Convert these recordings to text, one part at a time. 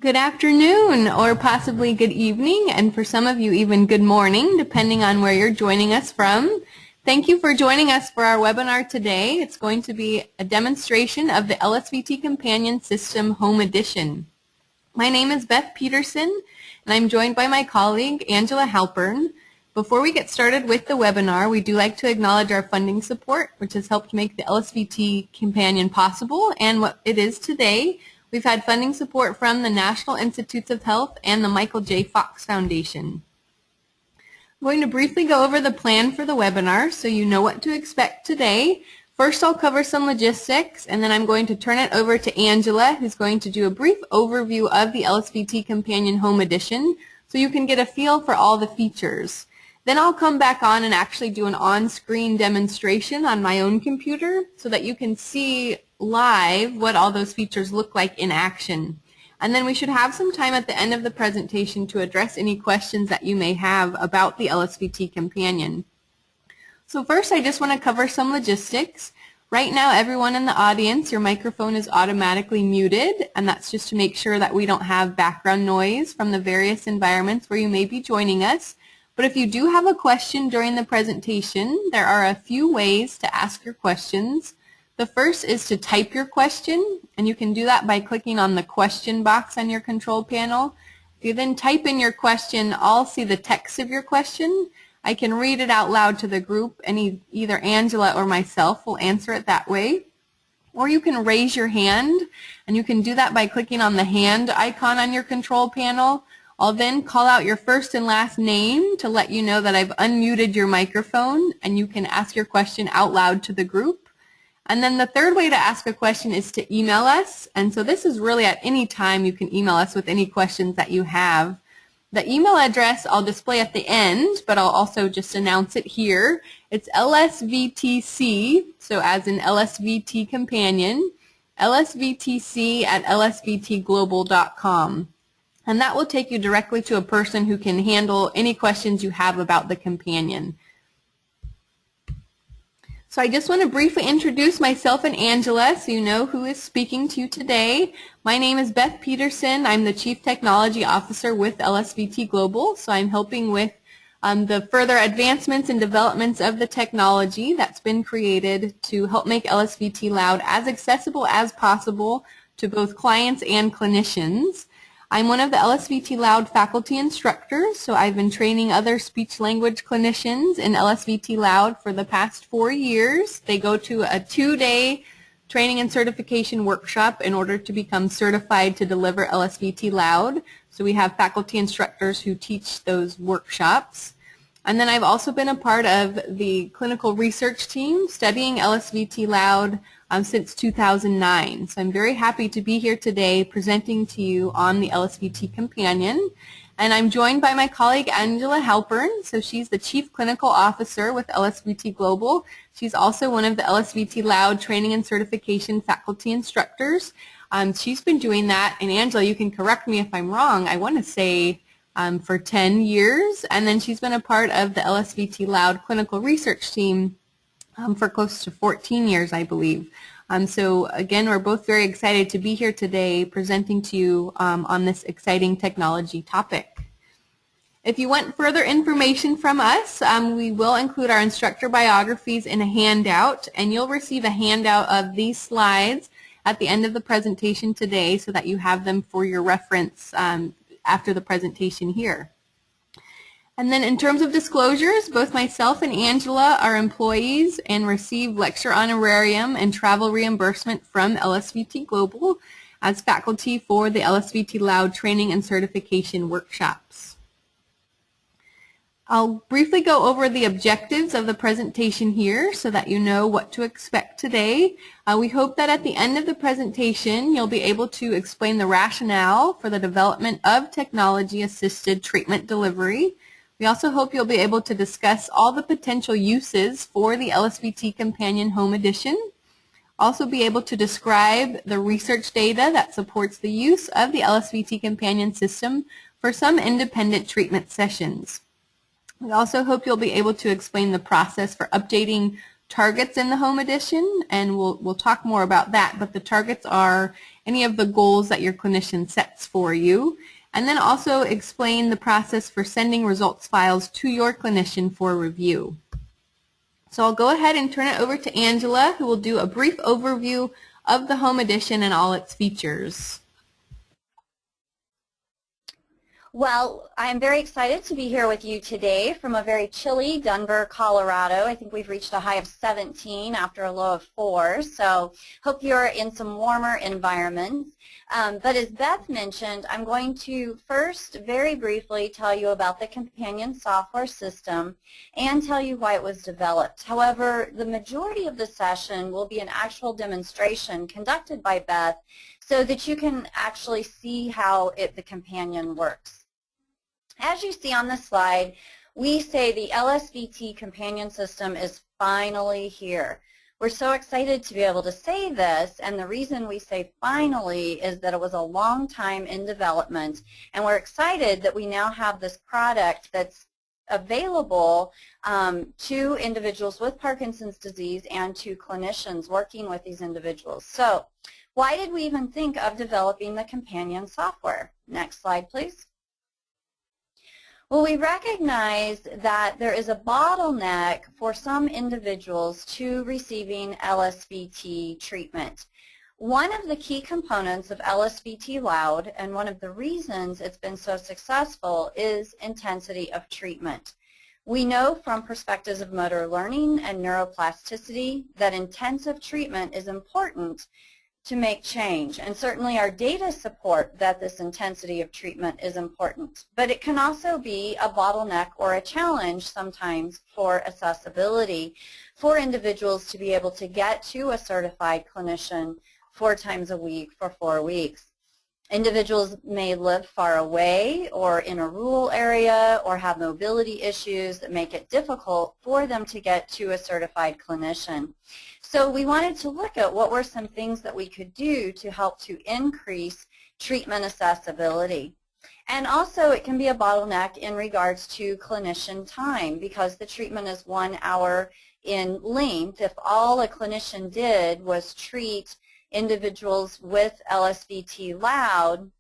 Good afternoon, or possibly good evening, and for some of you even good morning, depending on where you're joining us from. Thank you for joining us for our webinar today. It's going to be a demonstration of the LSVT Companion System Home Edition. My name is Beth Peterson, and I'm joined by my colleague, Angela Halpern. Before we get started with the webinar, we do like to acknowledge our funding support, which has helped make the LSVT Companion possible and what it is today. We've had funding support from the National Institutes of Health and the Michael J. Fox Foundation. I'm going to briefly go over the plan for the webinar so you know what to expect today. First, I'll cover some logistics, and then I'm going to turn it over to Angela, who's going to do a brief overview of the LSVT Companion Home Edition so you can get a feel for all the features. Then I'll come back on and actually do an on-screen demonstration on my own computer so that you can see live what all those features look like in action. And then we should have some time at the end of the presentation to address any questions that you may have about the LSVT Companion. So first, I just want to cover some logistics. Right now, everyone in the audience, your microphone is automatically muted, and that's just to make sure that we don't have background noise from the various environments where you may be joining us. But if you do have a question during the presentation, there are a few ways to ask your questions. The first is to type your question, and you can do that by clicking on the question box on your control panel. If you then type in your question, I'll see the text of your question. I can read it out loud to the group, and either Angela or myself will answer it that way. Or you can raise your hand, and you can do that by clicking on the hand icon on your control panel. I'll then call out your first and last name to let you know that I've unmuted your microphone, and you can ask your question out loud to the group. And then the third way to ask a question is to email us, and so this is really at any time you can email us with any questions that you have. The email address I'll display at the end, but I'll also just announce it here. It's LSVTC, so as in LSVT Companion, lsvtc@lsvtglobal.com. And that will take you directly to a person who can handle any questions you have about the companion. So I just want to briefly introduce myself and Angela so you know who is speaking to you today. My name is Beth Peterson. I'm the Chief Technology Officer with LSVT Global, so I'm helping with the further advancements and developments of the technology that's been created to help make LSVT LOUD as accessible as possible to both clients and clinicians. I'm one of the LSVT LOUD faculty instructors, so I've been training other speech-language clinicians in LSVT LOUD for the past 4 years. They go to a 2-day training and certification workshop in order to become certified to deliver LSVT LOUD. So we have faculty instructors who teach those workshops. And then I've also been a part of the clinical research team studying LSVT LOUD since 2009. So I'm very happy to be here today presenting to you on the LSVT Companion. And I'm joined by my colleague Angela Halpern. So she's the Chief Clinical Officer with LSVT Global. She's also one of the LSVT LOUD training and certification faculty instructors. She's been doing that, and Angela, you can correct me if I'm wrong, I want to say for 10 years. And then she's been a part of the LSVT LOUD clinical research team for close to 14 years, I believe. So again, we're both very excited to be here today presenting to you on this exciting technology topic. If you want further information from us, we will include our instructor biographies in a handout, and you'll receive a handout of these slides at the end of the presentation today so that you have them for your reference after the presentation here. And then in terms of disclosures, both myself and Angela are employees and receive lecture honorarium and travel reimbursement from LSVT Global as faculty for the LSVT LOUD training and certification workshops. I'll briefly go over the objectives of the presentation here so that you know what to expect today. We hope that at the end of the presentation you'll be able to explain the rationale for the development of technology-assisted treatment delivery. We also hope you'll be able to discuss all the potential uses for the LSVT Companion Home Edition. Also be able to describe the research data that supports the use of the LSVT Companion system for some independent treatment sessions. We also hope you'll be able to explain the process for updating targets in the Home Edition, and we'll talk more about that, but the targets are any of the goals that your clinician sets for you, and then also explain the process for sending results files to your clinician for review. So I'll go ahead and turn it over to Angela, who will do a brief overview of the home edition and all its features. Well, I'm very excited to be here with you today from a very chilly Denver, Colorado. I think we've reached a high of 17 after a low of 4, so hope you're in some warmer environments. But as Beth mentioned, I'm going to first very briefly tell you about the Companion software system and tell you why it was developed. However, the majority of the session will be an actual demonstration conducted by Beth so that you can actually see how the Companion works. As you see on the slide, we say the LSVT Companion system is finally here. We're so excited to be able to say this, and the reason we say finally is that it was a long time in development, and we're excited that we now have this product that's available to individuals with Parkinson's disease and to clinicians working with these individuals. So why did we even think of developing the Companion software? Next slide, please. Well, we recognize that there is a bottleneck for some individuals to receiving LSVT treatment. One of the key components of LSVT LOUD, and one of the reasons it's been so successful, is intensity of treatment. We know from perspectives of motor learning and neuroplasticity that intensive treatment is important to make change, and certainly our data support that this intensity of treatment is important. But it can also be a bottleneck or a challenge sometimes for accessibility for individuals to be able to get to a certified clinician 4 times a week for 4 weeks. Individuals may live far away or in a rural area or have mobility issues that make it difficult for them to get to a certified clinician. So we wanted to look at what were some things that we could do to help to increase treatment accessibility. And also it can be a bottleneck in regards to clinician time because the treatment is 1 hour in length. If all a clinician did was treat individuals with LSVT LOUD,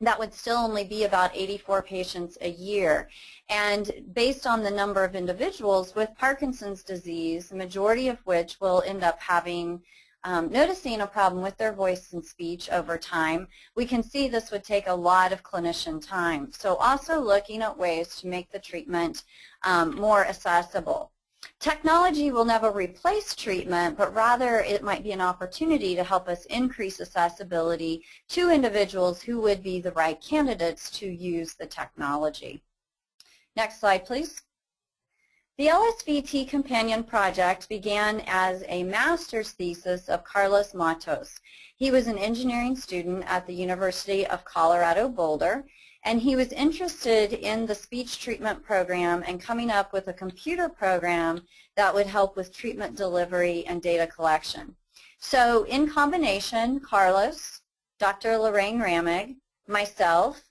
that would still only be about 84 patients a year. And based on the number of individuals with Parkinson's disease, the majority of which will end up having noticing a problem with their voice and speech over time, we can see this would take a lot of clinician time. So also looking at ways to make the treatment more accessible. Technology will never replace treatment, but rather it might be an opportunity to help us increase accessibility to individuals who would be the right candidates to use the technology. Next slide, please. The LSVT Companion project began as a master's thesis of Carlos Matos. He was an engineering student at the University of Colorado Boulder, and he was interested in the speech treatment program and coming up with a computer program that would help with treatment delivery and data collection. So in combination, Carlos, Dr. Lorraine Ramig, myself,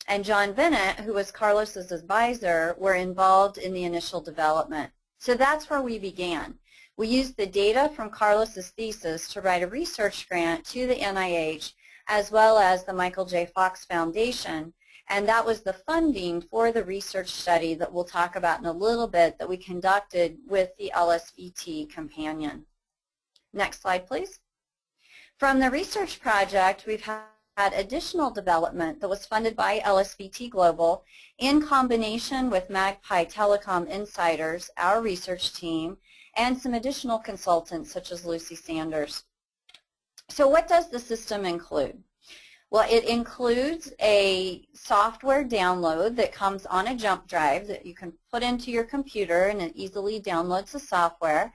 and John Bennett, who was Carlos's advisor, were involved in the initial development. So that's where we began. We used the data from Carlos's thesis to write a research grant to the NIH as well as the Michael J. Fox Foundation, and that was the funding for the research study that we'll talk about in a little bit that we conducted with the LSVT Companion. Next slide, please. From the research project, we've had additional development that was funded by LSVT Global in combination with Magpie Telecom Insiders, our research team, and some additional consultants such as Lucy Sanders. So what does the system include? Well, it includes a software download that comes on a jump drive that you can put into your computer, and it easily downloads the software.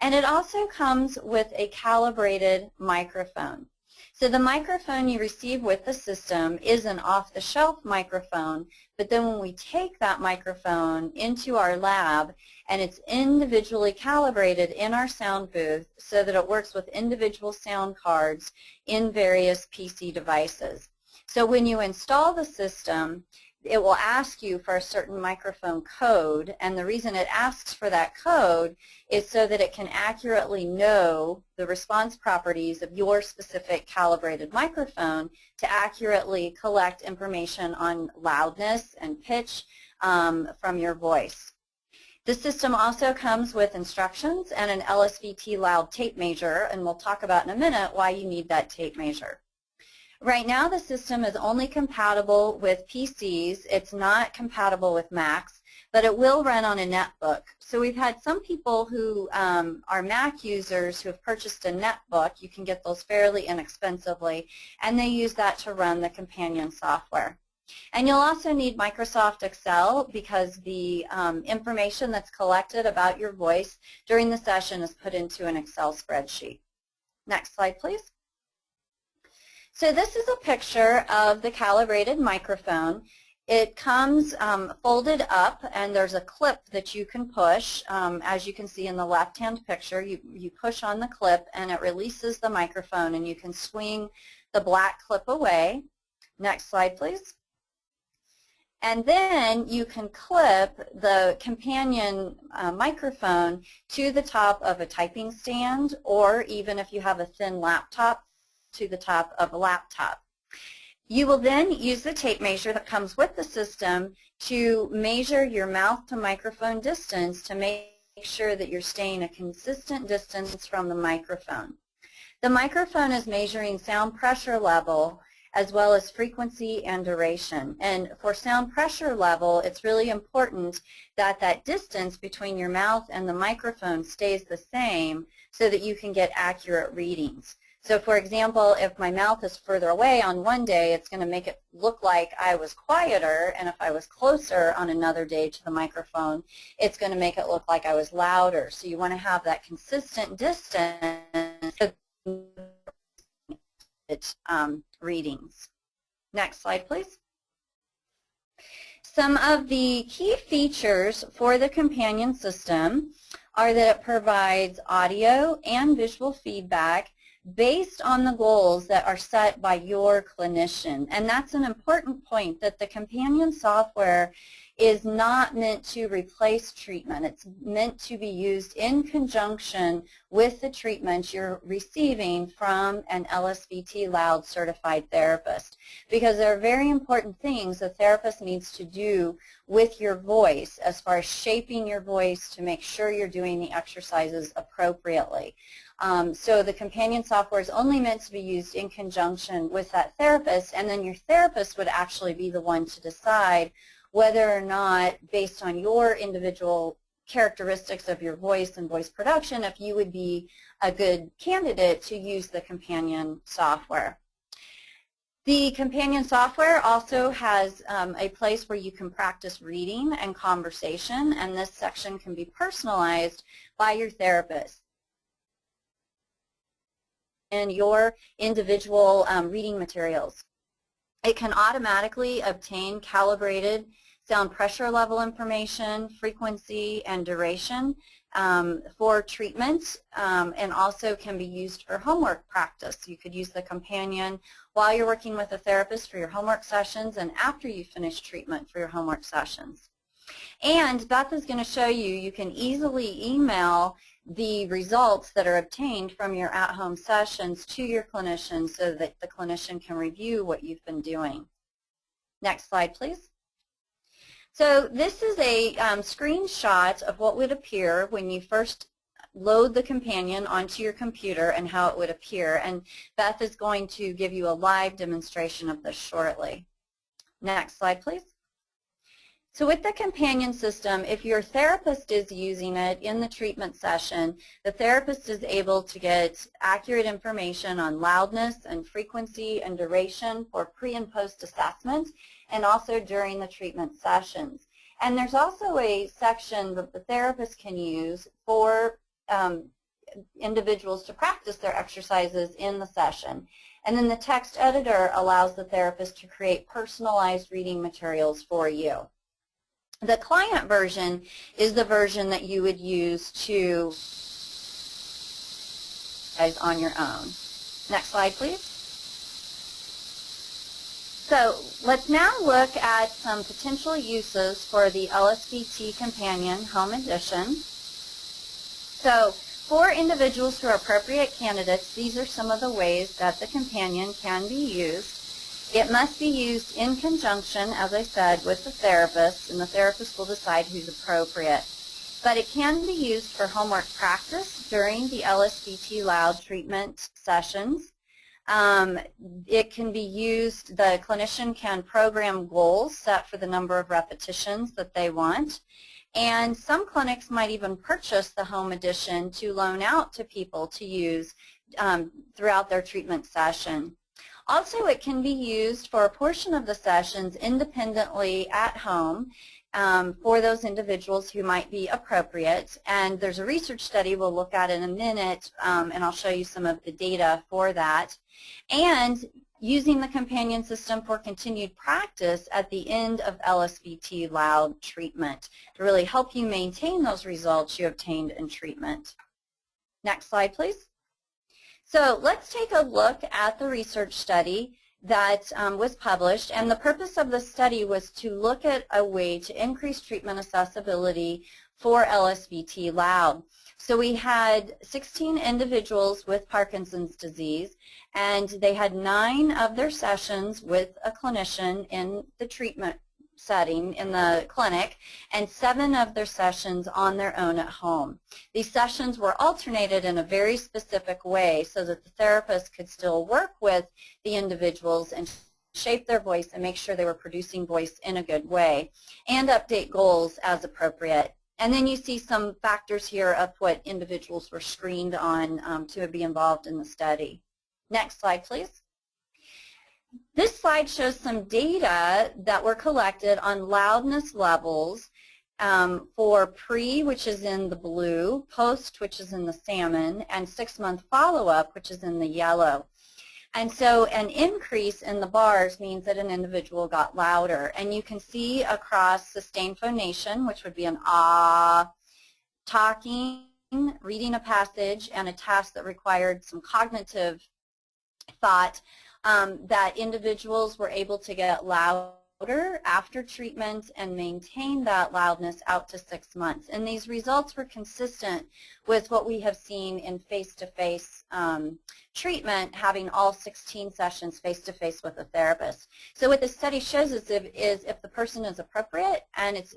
And it also comes with a calibrated microphone. So the microphone you receive with the system is an off-the-shelf microphone, but then when we take that microphone into our lab and it's individually calibrated in our sound booth so that it works with individual sound cards in various PC devices. So when you install the system, it will ask you for a certain microphone code, and the reason it asks for that code is so that it can accurately know the response properties of your specific calibrated microphone to accurately collect information on loudness and pitch from your voice. The system also comes with instructions and an LSVT LOUD tape measure, and we'll talk about in a minute why you need that tape measure. Right now the system is only compatible with PCs. It's not compatible with Macs, but it will run on a netbook. So we've had some people who are Mac users who have purchased a netbook. You can get those fairly inexpensively, and they use that to run the companion software. And you'll also need Microsoft Excel because the information that's collected about your voice during the session is put into an Excel spreadsheet. Next slide, please. So this is a picture of the calibrated microphone. It comes folded up, and there's a clip that you can push. As you can see in the left-hand picture, you push on the clip and it releases the microphone, and you can swing the black clip away. Next slide, please. And then you can clip the companion microphone to the top of a typing stand, or even if you have a thin laptop, to the top of a laptop. You will then use the tape measure that comes with the system to measure your mouth to microphone distance to make sure that you're staying a consistent distance from the microphone. The microphone is measuring sound pressure level as well as frequency and duration. And for sound pressure level, it's really important that that distance between your mouth and the microphone stays the same so that you can get accurate readings. So for example, if my mouth is further away on one day, it's going to make it look like I was quieter, and if I was closer on another day to the microphone, it's going to make it look like I was louder. So you want to have that consistent distance readings. Next slide, please. Some of the key features for the companion system are that it provides audio and visual feedback based on the goals that are set by your clinician. And that's an important point, that the companion software is not meant to replace treatment. It's meant to be used in conjunction with the treatment you're receiving from an LSVT LOUD certified therapist, because there are very important things a therapist needs to do with your voice as far as shaping your voice to make sure you're doing the exercises appropriately. So the companion software is only meant to be used in conjunction with that therapist, and then your therapist would actually be the one to decide whether or not, based on your individual characteristics of your voice and voice production, if you would be a good candidate to use the companion software. The companion software also has a place where you can practice reading and conversation, and this section can be personalized by your therapist and your individual reading materials. It can automatically obtain calibrated sound pressure level information, frequency, and duration for treatment, and also can be used for homework practice. You could use the companion while you're working with a therapist for your homework sessions and after you finish treatment for your homework sessions. And Beth is going to show you, you can easily email the results that are obtained from your at-home sessions to your clinician so that the clinician can review what you've been doing. Next slide, please. So this is a screenshot of what would appear when you first load the companion onto your computer and how it would appear. And Beth is going to give you a live demonstration of this shortly. Next slide, please. So with the companion system, if your therapist is using it in the treatment session, the therapist is able to get accurate information on loudness and frequency and duration for pre and post assessment, and also during the treatment sessions. And there's also a section that the therapist can use for individuals to practice their exercises in the session. And then the text editor allows the therapist to create personalized reading materials for you. The client version is the version that you would use to on your own. Next slide, please. So let's now look at some potential uses for the LSVT Companion Home Edition. So for individuals who are appropriate candidates, these are some of the ways that the Companion can be used. It must be used in conjunction, as I said, with the therapist, and the therapist will decide who's appropriate. But it can be used for homework practice during the LSVT LOUD treatment sessions. It can be used, the clinician can program goals set for the number of repetitions that they want. And some clinics might even purchase the home edition to loan out to people to use throughout their treatment session. Also, it can be used for a portion of the sessions independently at home for those individuals who might be appropriate. And there's a research study we'll look at in a minute, and I'll show you some of the data for that. And using the companion system for continued practice at the end of LSVT LOUD treatment to really help you maintain those results you obtained in treatment. Next slide, please. So let's take a look at the research study that was published, and the purpose of the study was to look at a way to increase treatment accessibility for LSVT LOUD. So we had 16 individuals with Parkinson's disease, and they had 9 of their sessions with a clinician in the treatment setting in the clinic, and 7 of their sessions on their own at home. These sessions were alternated in a very specific way so that the therapist could still work with the individuals and shape their voice and make sure they were producing voice in a good way, and update goals as appropriate. And then you see some factors here of what individuals were screened on to be involved in the study. Next slide, please. This slide shows some data that were collected on loudness levels for pre, which is in the blue, post, which is in the salmon, and 6-month follow-up, which is in the yellow. And so an increase in the bars means that an individual got louder. And you can see across sustained phonation, which would be an ah, talking, reading a passage, and a task that required some cognitive thought, that individuals were able to get louder after treatment and maintain that loudness out to 6 months. And these results were consistent with what we have seen in face-to-face treatment, having all 16 sessions face-to-face with a therapist. So what the study shows is if the person is appropriate and it's,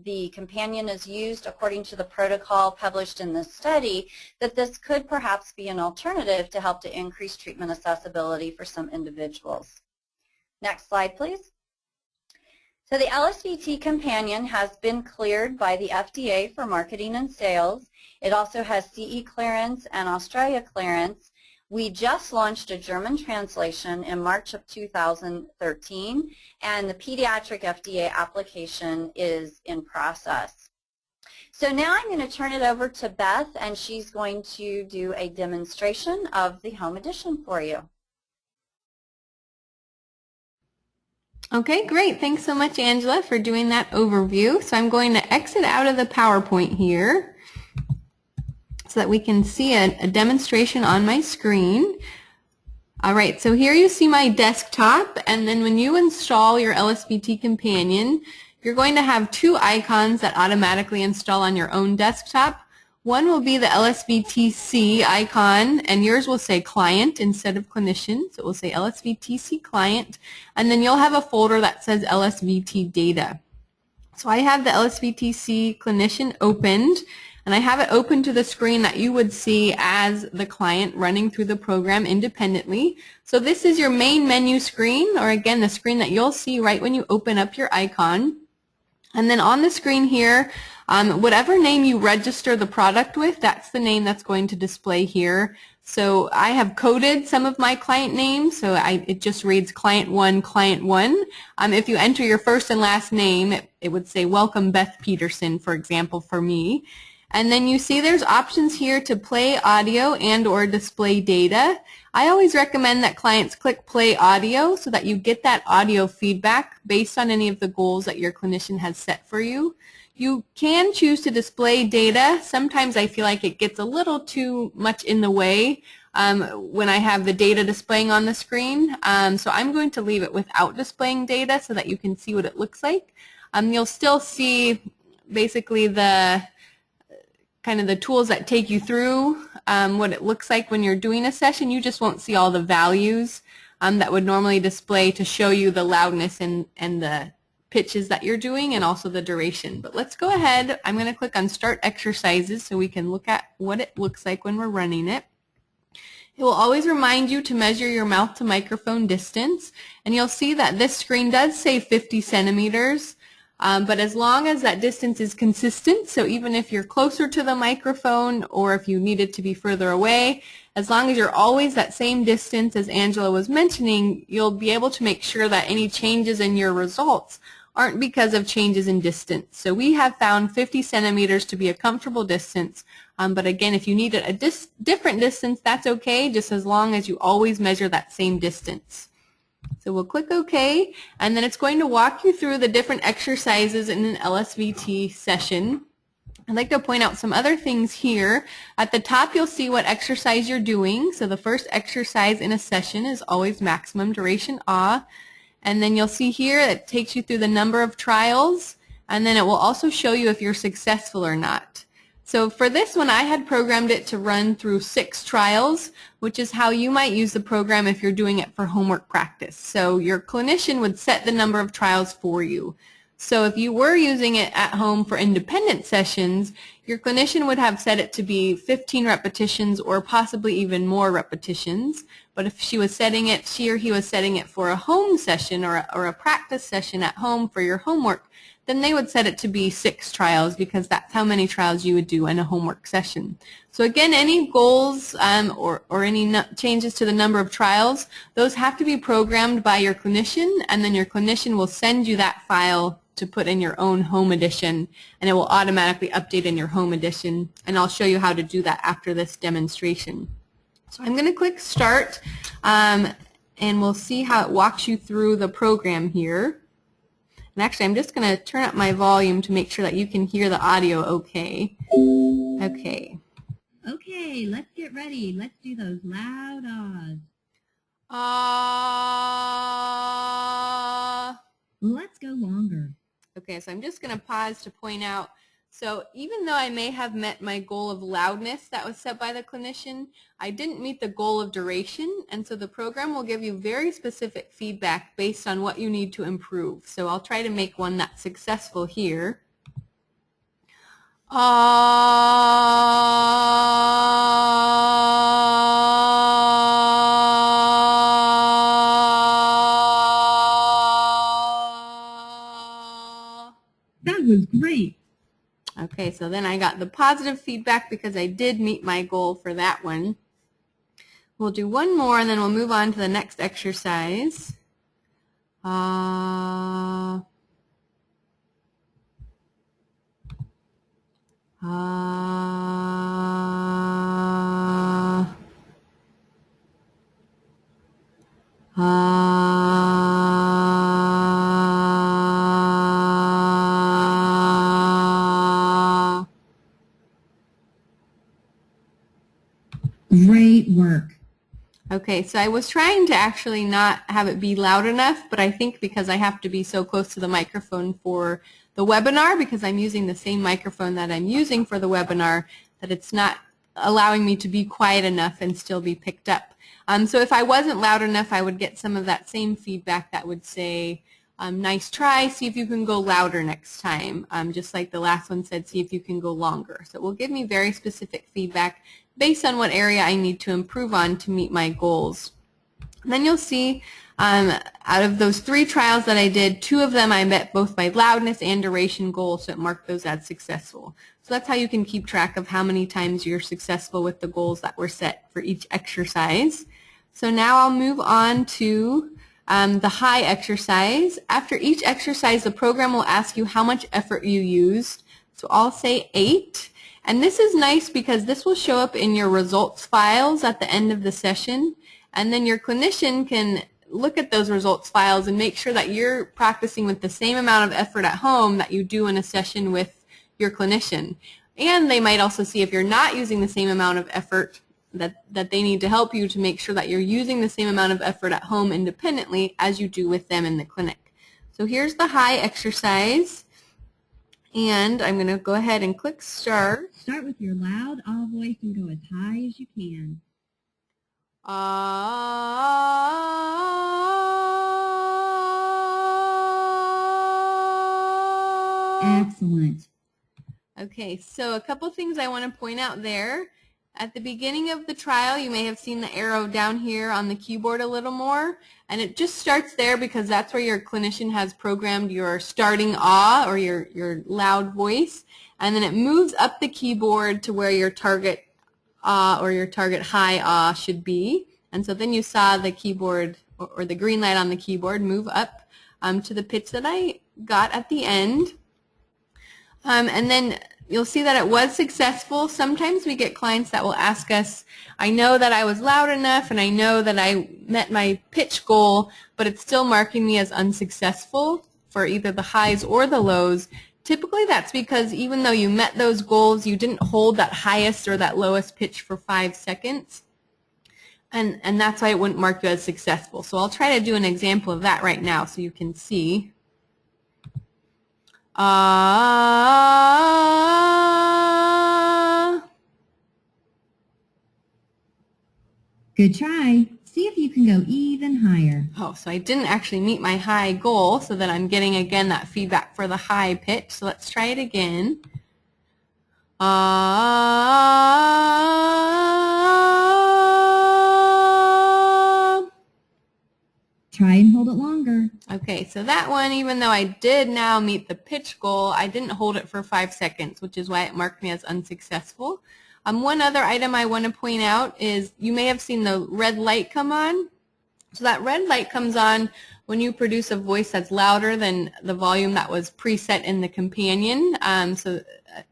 the companion is used according to the protocol published in this study, that this could perhaps be an alternative to help to increase treatment accessibility for some individuals. Next slide, please. So the LSVT Companion has been cleared by the FDA for marketing and sales. It also has CE clearance and Australia clearance. We just launched a German translation in March of 2013, and the pediatric FDA application is in process. So now I'm going to turn it over to Beth, and she's going to do a demonstration of the home edition for you. Okay, great. Thanks so much, Angela, for doing that overview. So I'm going to exit out of the PowerPoint here so that we can see a demonstration on my screen. All right, so here you see my desktop, and then when you install your LSVT Companion, you're going to have 2 icons that automatically install on your own desktop. One will be the LSVTC icon, and yours will say client instead of clinician, so it will say LSVTC client, and then you'll have a folder that says LSVT data. So I have the LSVTC clinician opened, and I have it open to the screen that you would see as the client running through the program independently. So this is your main menu screen, or again the screen that you'll see right when you open up your icon. And then on the screen here, whatever name you register the product with, that's the name that's going to display here. So I have coded some of my client names, so it just reads client 1, client 1. If you enter your first and last name, it would say welcome Beth Peterson, for example, for me. And then you see there's options here to play audio and or display data. I always recommend that clients click play audio so that you get that audio feedback based on any of the goals that your clinician has set for you. You can choose to display data. Sometimes I feel like it gets a little too much in the way when I have the data displaying on the screen. So I'm going to leave it without displaying data so that you can see what it looks like. You'll still see basically the kind of the tools that take you through what it looks like when you're doing a session. You just won't see all the values that would normally display to show you the loudness and the pitches that you're doing, and also the duration. But let's go ahead. I'm going to click on Start Exercises so we can look at what it looks like when we're running it. It will always remind you to measure your mouth to microphone distance, and you'll see that this screen does say 50 centimeters, but as long as that distance is consistent, so even if you're closer to the microphone or if you need it to be further away, as long as you're always that same distance as Angela was mentioning, you'll be able to make sure that any changes in your results aren't because of changes in distance. So we have found 50 centimeters to be a comfortable distance, but again, if you need a different distance, that's okay, just as long as you always measure that same distance. So we'll click OK, and then it's going to walk you through the different exercises in an LSVT session. I'd like to point out some other things here. At the top, you'll see what exercise you're doing. So the first exercise in a session is always maximum duration AW. And then you'll see here it takes you through the number of trials, and then it will also show you if you're successful or not. So for this one, I had programmed it to run through 6 trials, which is how you might use the program if you're doing it for homework practice. So your clinician would set the number of trials for you. So if you were using it at home for independent sessions, your clinician would have set it to be 15 repetitions or possibly even more repetitions. But if she was setting it, she or he was setting it for a home session or a practice session at home for your homework, then they would set it to be 6 trials, because that's how many trials you would do in a homework session. So again, any goals or any changes to the number of trials, those have to be programmed by your clinician, and then your clinician will send you that file to put in your own home edition, and it will automatically update in your home edition, and I'll show you how to do that after this demonstration. So I'm going to click Start, and we'll see how it walks you through the program here. And actually, I'm just going to turn up my volume to make sure that you can hear the audio okay. Okay. Okay, let's get ready. Let's do those loud ahs. Let's go longer. Okay, so I'm just going to pause to point out, so even though I may have met my goal of loudness that was set by the clinician, I didn't meet the goal of duration, and so the program will give you very specific feedback based on what you need to improve. So I'll try to make one that's successful here. That was great. Okay, so then I got the positive feedback because I did meet my goal for that one. We'll do one more and then we'll move on to the next exercise. Great work. Okay, so I was trying to actually not have it be loud enough, but I think because I have to be so close to the microphone for the webinar, because I'm using the same microphone that I'm using for the webinar, that it's not allowing me to be quiet enough and still be picked up. So if I wasn't loud enough, I would get some of that same feedback that would say, nice try, see if you can go louder next time. Just like the last one said, see if you can go longer. So it will give me very specific feedback based on what area I need to improve on to meet my goals. And then you'll see out of those 3 trials that I did, 2 of them I met both my loudness and duration goals, so it marked those as successful. So that's how you can keep track of how many times you're successful with the goals that were set for each exercise. So now I'll move on to the high exercise. After each exercise, the program will ask you how much effort you used. So I'll say 8. And this is nice because this will show up in your results files at the end of the session, and then your clinician can look at those results files and make sure that you're practicing with the same amount of effort at home that you do in a session with your clinician. And they might also see if you're not using the same amount of effort that they need to help you to make sure that you're using the same amount of effort at home independently as you do with them in the clinic. So here's the high exercise, and I'm going to go ahead and click start. Start with your loud ah voice and go as high as you can. Excellent. Okay, so a couple things I want to point out there. At the beginning of the trial, you may have seen the arrow down here on the keyboard a little more, and it just starts there because that's where your clinician has programmed your starting ah, or your loud voice, and then it moves up the keyboard to where your target ah or your target high ah should be. And so then you saw the keyboard or the green light on the keyboard move up to the pitch that I got at the end. And then you'll see that it was successful. Sometimes we get clients that will ask us, I know that I was loud enough and I know that I met my pitch goal, but it's still marking me as unsuccessful for either the highs or the lows. Typically that's because even though you met those goals, you didn't hold that highest or that lowest pitch for 5 seconds. And that's why it wouldn't mark you as successful. So I'll try to do an example of that right now so you can see. Good try. See if you can go even higher. Oh, so I didn't actually meet my high goal, so that I'm getting again that feedback for the high pitch. So let's try it again. Try and hold it longer. Okay, so that one, even though I did now meet the pitch goal, I didn't hold it for 5 seconds, which is why it marked me as unsuccessful. One other item I want to point out is you may have seen the red light come on. So that red light comes on when you produce a voice that's louder than the volume that was preset in the companion. So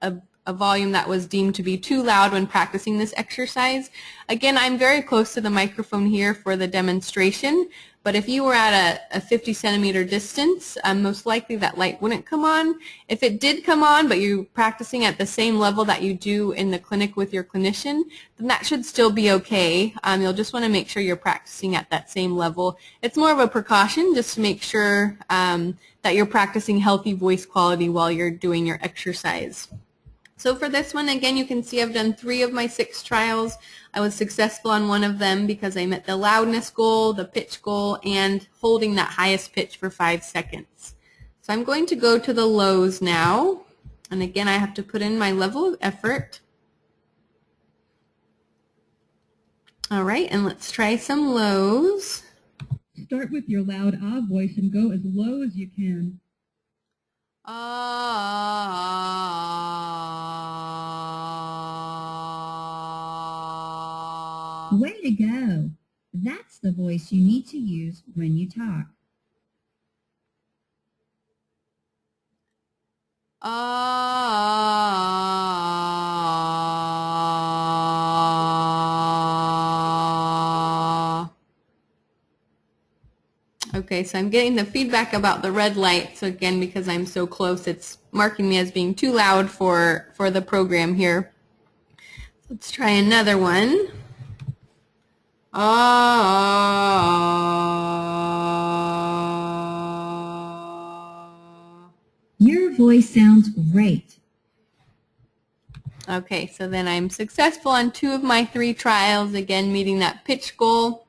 a volume that was deemed to be too loud when practicing this exercise. Again, I'm very close to the microphone here for the demonstration, but if you were at a 50 centimeter distance, most likely that light wouldn't come on. If it did come on, but you're practicing at the same level that you do in the clinic with your clinician, then that should still be okay. You'll just want to make sure you're practicing at that same level. It's more of a precaution just to make sure that you're practicing healthy voice quality while you're doing your exercise. So for this one, again, you can see I've done 3 of my 6 trials. I was successful on one of them because I met the loudness goal, the pitch goal, and holding that highest pitch for 5 seconds. So I'm going to go to the lows now. And again, I have to put in my level of effort. All right, and let's try some lows. Start with your loud ah voice and go as low as you can. Way to go! That's the voice you need to use when you talk. Okay, so I'm getting the feedback about the red light. So again, because I'm so close, it's marking me as being too loud for the program here. Let's try another one. Your voice sounds great. Okay, so then I'm successful on 2 of my 3 trials, again meeting that pitch goal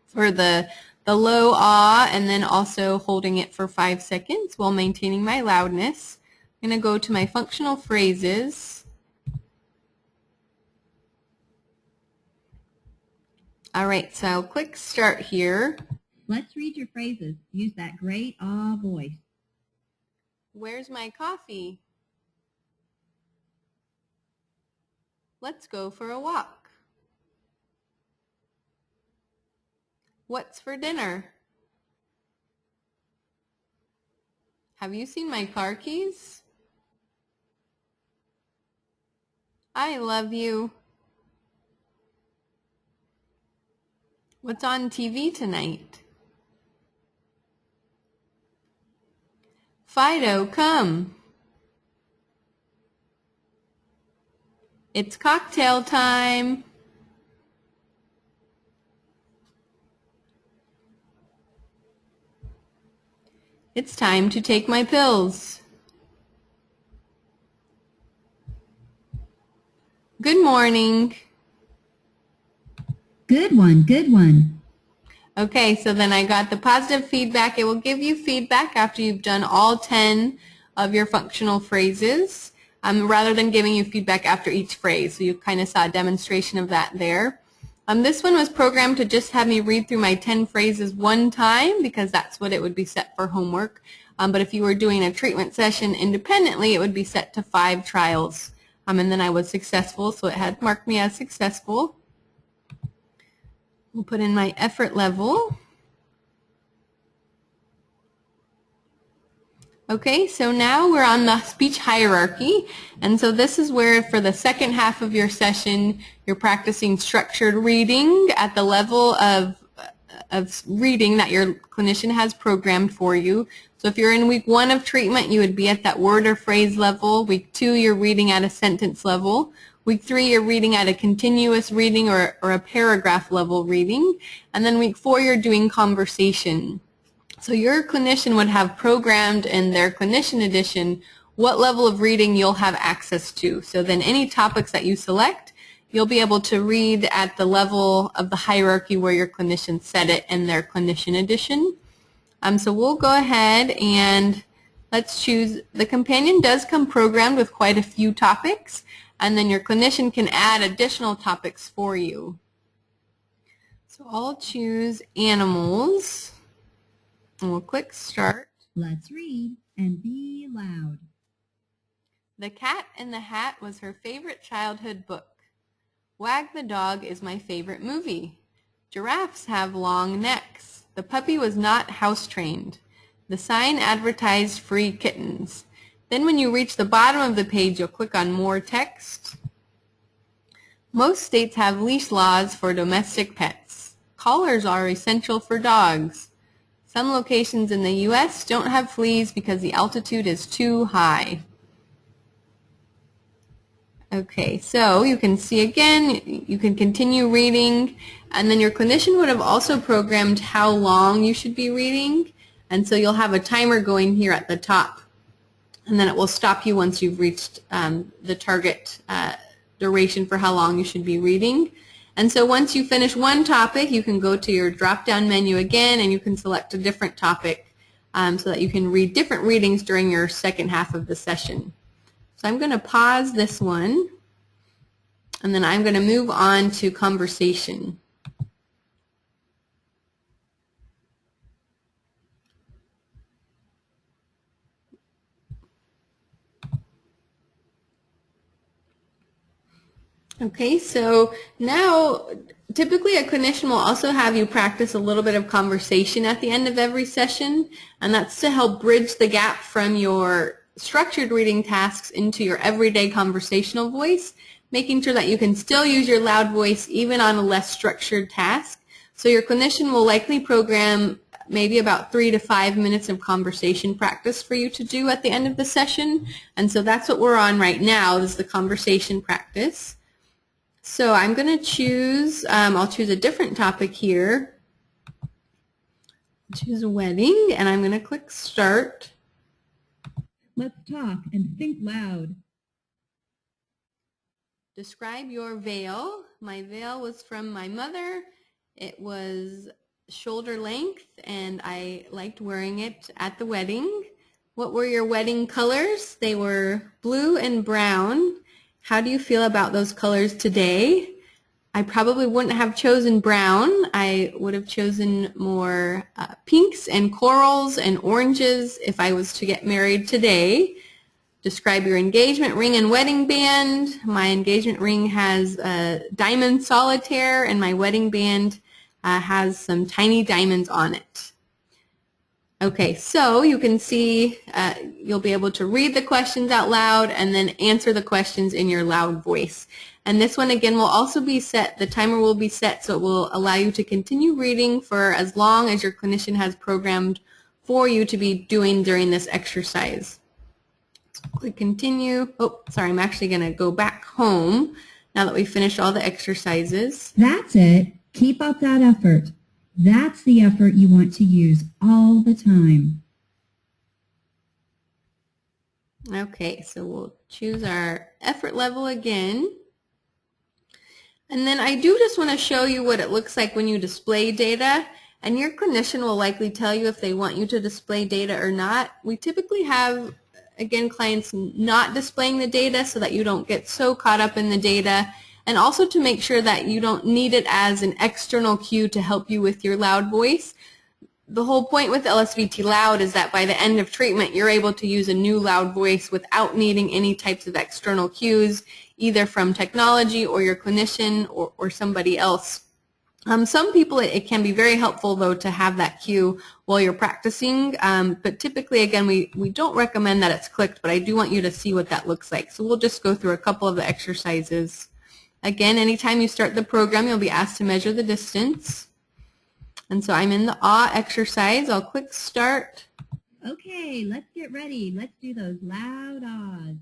for the low ah, and then also holding it for 5 seconds while maintaining my loudness. I'm going to go to my functional phrases. All right, so I'll click start here. Let's read your phrases. Use that great ah voice. Where's my coffee? Let's go for a walk. What's for dinner? Have you seen my car keys? I love you. What's on TV tonight? Fido, come. It's cocktail time. It's time to take my pills. Good morning. Good one, good one. Okay, so then I got the positive feedback. It will give you feedback after you've done all 10 of your functional phrases, rather than giving you feedback after each phrase. So you kind of saw a demonstration of that there. This one was programmed to just have me read through my 10 phrases one time because that's what it would be set for homework. But if you were doing a treatment session independently, it would be set to 5 trials. And then I was successful, so it had marked me as successful. We'll put in my effort level. Okay, so now we're on the speech hierarchy, and so this is where for the second half of your session you're practicing structured reading at the level of reading that your clinician has programmed for you. So if you're in week 1 of treatment, you would be at that word or phrase level. Week 2, you're reading at a sentence level. Week 3, you're reading at a continuous reading or a paragraph level reading. And then week 4, you're doing conversation. So your clinician would have programmed in their clinician edition what level of reading you'll have access to. So then any topics that you select, you'll be able to read at the level of the hierarchy where your clinician set it in their clinician edition. So we'll go ahead and let's choose. The companion does come programmed with quite a few topics, and then your clinician can add additional topics for you. So I'll choose animals, and we'll click start. Let's read and be loud. The Cat in the Hat was her favorite childhood book. Wag the Dog is my favorite movie. Giraffes have long necks. The puppy was not house-trained. The sign advertised free kittens. Then when you reach the bottom of the page, you'll click on more text. Most states have leash laws for domestic pets. Collars are essential for dogs. Some locations in the U.S. don't have fleas because the altitude is too high. Okay, so you can see again, you can continue reading, and then your clinician would have also programmed how long you should be reading, and so you'll have a timer going here at the top, and then it will stop you once you've reached the target duration for how long you should be reading. And so once you finish one topic, you can go to your drop-down menu again, and you can select a different topic so that you can read different readings during your second half of the session. So I'm going to pause this one, and then I'm going to move on to conversation. Okay, so now typically a clinician will also have you practice a little bit of conversation at the end of every session, and that's to help bridge the gap from your structured reading tasks into your everyday conversational voice, making sure that you can still use your loud voice even on a less structured task. So your clinician will likely program maybe about 3 to 5 minutes of conversation practice for you to do at the end of the session, and so that's what we're on right now, is the conversation practice. So I'm going to choose, I'll choose a different topic here. Choose a wedding, and I'm going to click start. Let's talk and think loud. Describe your veil. My veil was from my mother. It was shoulder length, and I liked wearing it at the wedding. What were your wedding colors? They were blue and brown. How do you feel about those colors today? I probably wouldn't have chosen brown. I would have chosen more pinks and corals and oranges if I was to get married today. Describe your engagement ring and wedding band. My engagement ring has a diamond solitaire, and my wedding band has some tiny diamonds on it. Okay, so you can see you'll be able to read the questions out loud and then answer the questions in your loud voice. And this one again will also be set, the timer will be set so it will allow you to continue reading for as long as your clinician has programmed for you to be doing during this exercise. So click continue. Oh, sorry, I'm actually going to go back home now that we've finished all the exercises. That's it. Keep up that effort. That's the effort you want to use all the time. Okay, so we'll choose our effort level again. And then I do just want to show you what it looks like when you display data, and your clinician will likely tell you if they want you to display data or not. We typically have, again, clients not displaying the data so that you don't get so caught up in the data, and also to make sure that you don't need it as an external cue to help you with your loud voice. The whole point with LSVT LOUD is that by the end of treatment, you're able to use a new loud voice without needing any types of external cues, either from technology or your clinician or somebody else. Some people, it can be very helpful, though, to have that cue while you're practicing, but typically, again, we don't recommend that it's clicked, but I do want you to see what that looks like. So we'll just go through a couple of the exercises. Again, anytime you start the program, you'll be asked to measure the distance. And so I'm in the AW exercise. I'll click Start. Okay, let's get ready. Let's do those loud ahs.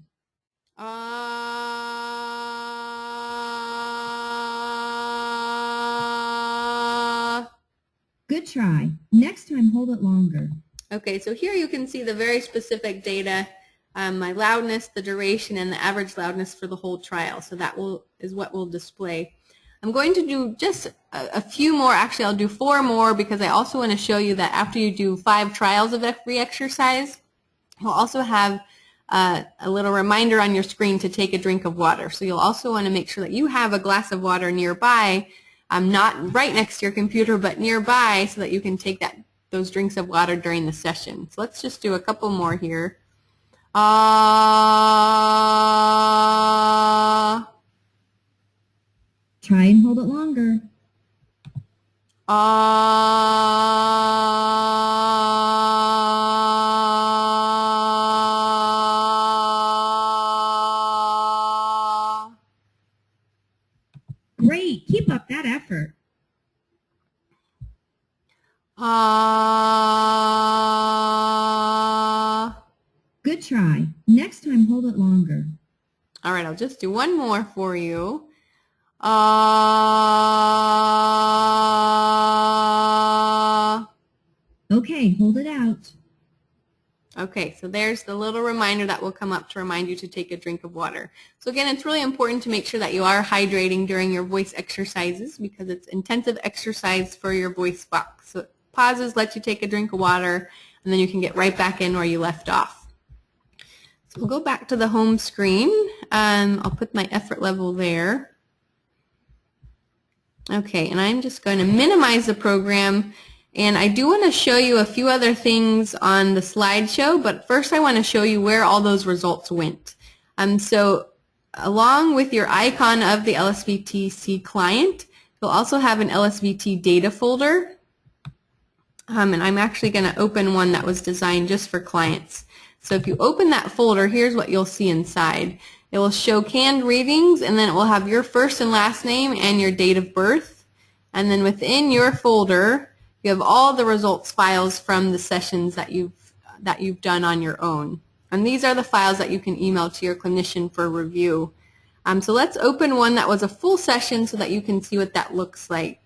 Good try. Next time, hold it longer. Okay, so here you can see the very specific data, my loudness, the duration, and the average loudness for the whole trial. So that is what we'll display. I'm going to do just a few more. Actually, I'll do 4 more because I also want to show you that after you do 5 trials of every exercise, you'll also have a little reminder on your screen to take a drink of water. So you'll also want to make sure that you have a glass of water nearby, not right next to your computer, but nearby, so that you can take those drinks of water during the session. So let's just do a couple more here. Try and hold it longer. Great. Keep up that effort. Good try. Next time, hold it longer. All right, I'll just do one more for you. Okay, hold it out. Okay, so there's the little reminder that will come up to remind you to take a drink of water. So again, it's really important to make sure that you are hydrating during your voice exercises because it's intensive exercise for your voice box. So it pauses, lets you take a drink of water, and then you can get right back in where you left off. So we'll go back to the home screen. I'll put my effort level there. Okay, and I'm just going to minimize the program. And I do want to show you a few other things on the slideshow, but first I want to show you where all those results went. So along with your icon of the LSVT client, you'll also have an LSVT data folder. And I'm actually going to open one that was designed just for clients. So if you open that folder, here's what you'll see inside. It will show canned readings, and then it will have your first and last name and your date of birth. And then within your folder, you have all the results files from the sessions that you've done on your own. And these are the files that you can email to your clinician for review. So let's open one that was a full session so that you can see what that looks like.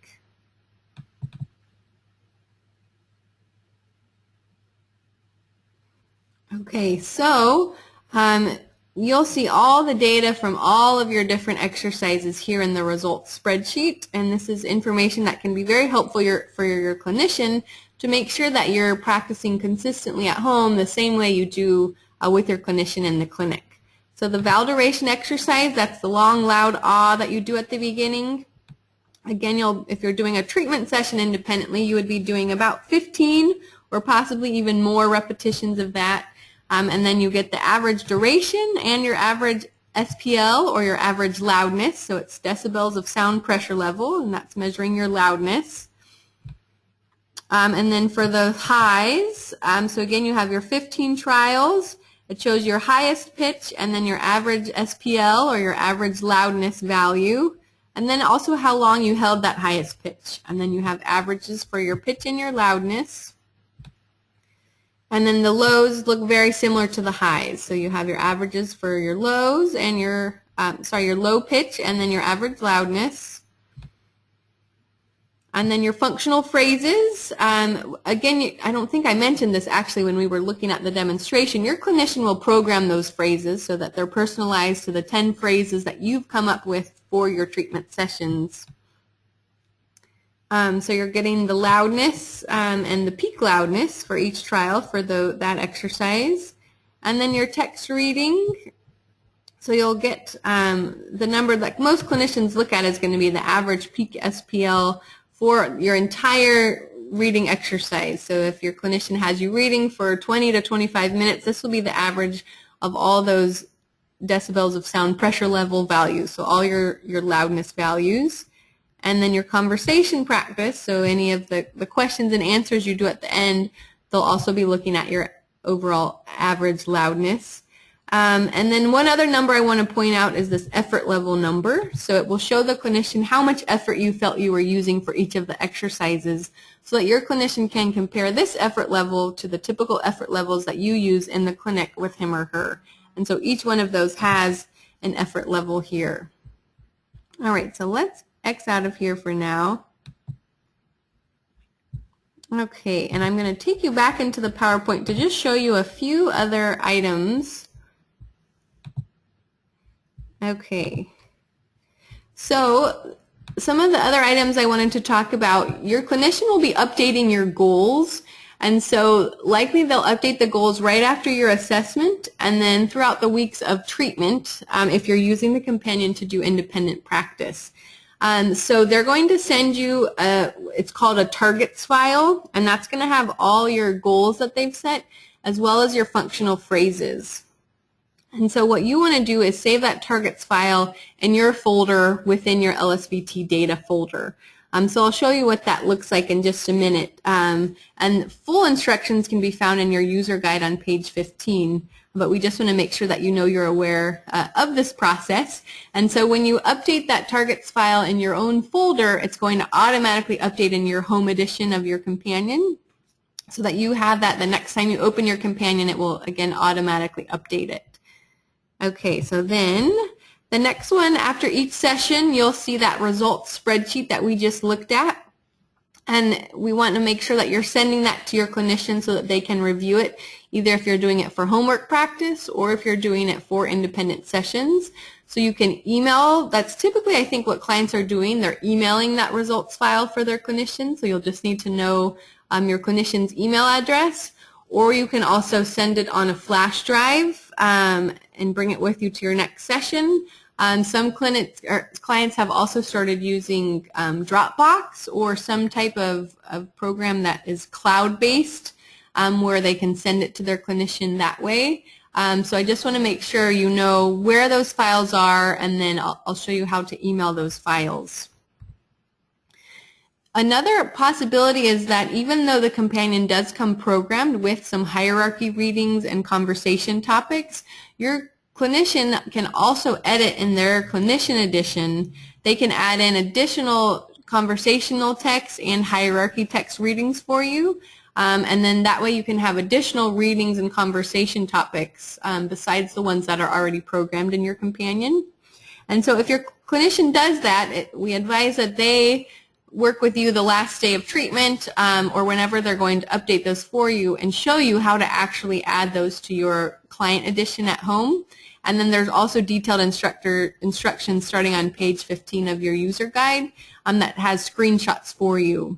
Okay, so you'll see all the data from all of your different exercises here in the results spreadsheet, and this is information that can be very helpful for your clinician to make sure that you're practicing consistently at home the same way you do with your clinician in the clinic. So the validation exercise, that's the long, loud ah that you do at the beginning. Again, if you're doing a treatment session independently, you would be doing about 15 or possibly even more repetitions of that. And then you get the average duration and your average SPL, or your average loudness. So it's decibels of sound pressure level, and that's measuring your loudness. And then for the highs, so again, you have your 15 trials. It shows your highest pitch and then your average SPL, or your average loudness value. And then also how long you held that highest pitch. And then you have averages for your pitch and your loudness. And then the lows look very similar to the highs. So you have your averages for your lows and your low pitch and then your average loudness. And then your functional phrases, again, I don't think I mentioned this actually when we were looking at the demonstration. Your clinician will program those phrases so that they're personalized to the 10 phrases that you've come up with for your treatment sessions. So you're getting the loudness and the peak loudness for each trial for that exercise. And then your text reading. So you'll get the number that most clinicians look at is going to be the average peak SPL for your entire reading exercise. So if your clinician has you reading for 20 to 25 minutes, this will be the average of all those decibels of sound pressure level values, so all your loudness values. And then your conversation practice, so any of the questions and answers you do at the end, they'll also be looking at your overall average loudness. And then one other number I want to point out is this effort level number. So it will show the clinician how much effort you felt you were using for each of the exercises so that your clinician can compare this effort level to the typical effort levels that you use in the clinic with him or her. And so each one of those has an effort level here. All right, so let's X out of here for now. Okay, and I'm going to take you back into the PowerPoint to just show you a few other items. Okay, so some of the other items I wanted to talk about, your clinician will be updating your goals, and so likely they'll update the goals right after your assessment and then throughout the weeks of treatment if you're using the companion to do independent practice. So they're going to send you, it's called a targets file, and that's going to have all your goals that they've set as well as your functional phrases. And so what you want to do is save that targets file in your folder within your LSVT data folder. So I'll show you what that looks like in just a minute. And full instructions can be found in your user guide on page 15, but we just want to make sure that you know you're aware of this process. And so when you update that targets file in your own folder, it's going to automatically update in your home edition of your companion so that you have that the next time you open your companion, it will again automatically update it. Okay, so then the next one, after each session, you'll see that results spreadsheet that we just looked at. And we want to make sure that you're sending that to your clinician so that they can review it, either if you're doing it for homework practice or if you're doing it for independent sessions. So you can email, that's typically I think what clients are doing, they're emailing that results file for their clinician, so you'll just need to know your clinician's email address. Or you can also send it on a flash drive and bring it with you to your next session. Some clients have also started using Dropbox or some type of program that is cloud-based where they can send it to their clinician that way. So I just want to make sure you know where those files are, and then I'll show you how to email those files. Another possibility is that even though the companion does come programmed with some hierarchy readings and conversation topics, your clinician can also edit in their clinician edition. They can add in additional conversational text and hierarchy text readings for you, and then that way you can have additional readings and conversation topics besides the ones that are already programmed in your companion. And so if your clinician does that, we advise that they work with you the last day of treatment or whenever they're going to update those for you and show you how to actually add those to your client edition at home. And then there's also detailed instructions starting on page 15 of your user guide that has screenshots for you.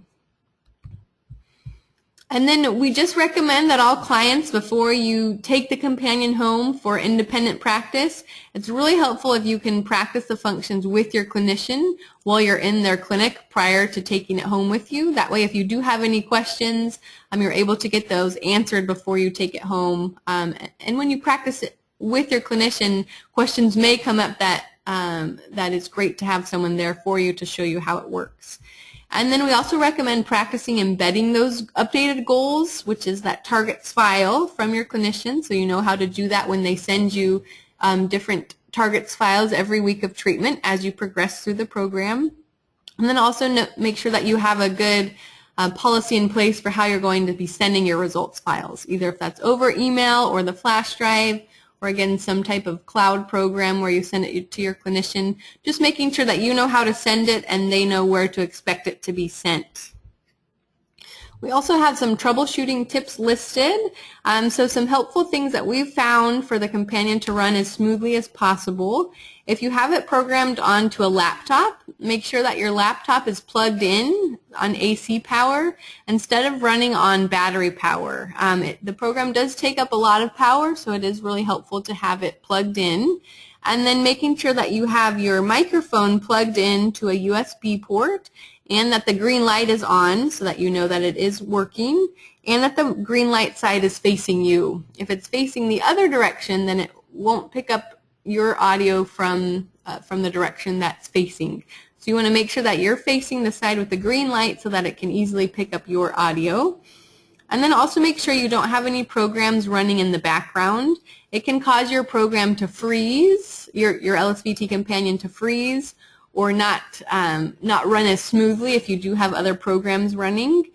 And then we just recommend that all clients, before you take the companion home for independent practice, it's really helpful if you can practice the functions with your clinician while you're in their clinic prior to taking it home with you. That way, if you do have any questions, you're able to get those answered before you take it home. And when you practice it with your clinician, questions may come up that is great to have someone there for you to show you how it works. And then we also recommend practicing embedding those updated goals, which is that targets file from your clinician, so you know how to do that when they send you different targets files every week of treatment as you progress through the program. And then also make sure that you have a good policy in place for how you're going to be sending your results files, either if that's over email or the flash drive, or again some type of cloud program where you send it to your clinician, just making sure that you know how to send it and they know where to expect it to be sent. We also have some troubleshooting tips listed, so some helpful things that we've found for the companion to run as smoothly as possible. If you have it programmed onto a laptop, make sure that your laptop is plugged in on AC power instead of running on battery power. The program does take up a lot of power, so it is really helpful to have it plugged in. And then making sure that you have your microphone plugged in to a USB port and that the green light is on so that you know that it is working, and that the green light side is facing you. If it's facing the other direction, then it won't pick up your audio from the direction that's facing. So you want to make sure that you're facing the side with the green light so that it can easily pick up your audio. And then also make sure you don't have any programs running in the background. It can cause your program to freeze, your LSVT Companion to freeze, or not run as smoothly if you do have other programs running.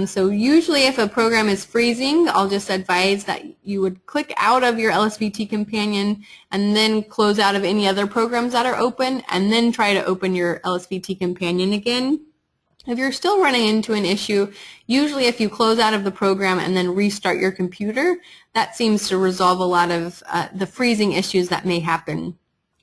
So usually if a program is freezing, I'll just advise that you would click out of your LSVT Companion and then close out of any other programs that are open, and then try to open your LSVT Companion again. If you're still running into an issue, usually if you close out of the program and then restart your computer, that seems to resolve a lot of the freezing issues that may happen.